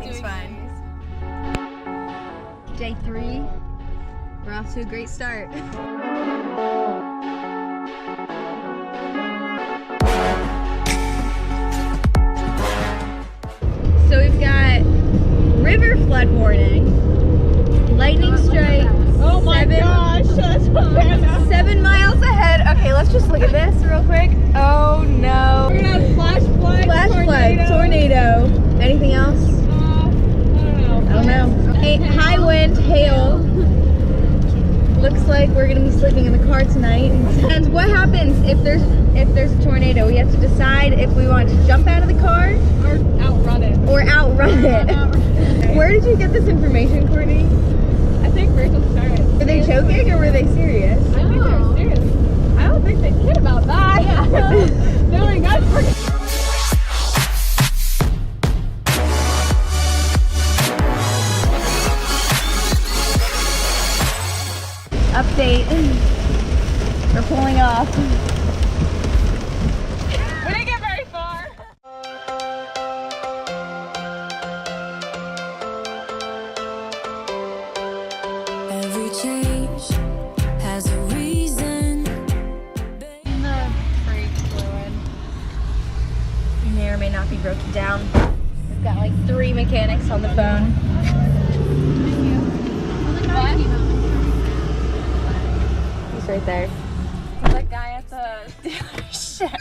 Everything's fine. Day 3. We're off to a great start. So we've got river flood warning, lightning strike. Oh my gosh, that's 7 miles ahead. Okay, let's just look at this real quick. Oh no. We're gonna have flash flood, tornado. Anything else? I don't know. High wind, hail. Looks like we're gonna be sleeping in the car tonight. And what happens if there's a tornado? We have to decide if we want to jump out of the car or outrun it. Where did you get this information, Courtney? I think Rachel started. Were they joking or were they serious? I think they were serious. I don't think they kid about that. Yeah. They're like, that's freaking. Update. We're pulling off. We didn't get very far. Every change has a reason. In the brake fluid. It may or may not be broken down. We've got like 3 mechanics on the phone. He's right there. That guy at the dealership.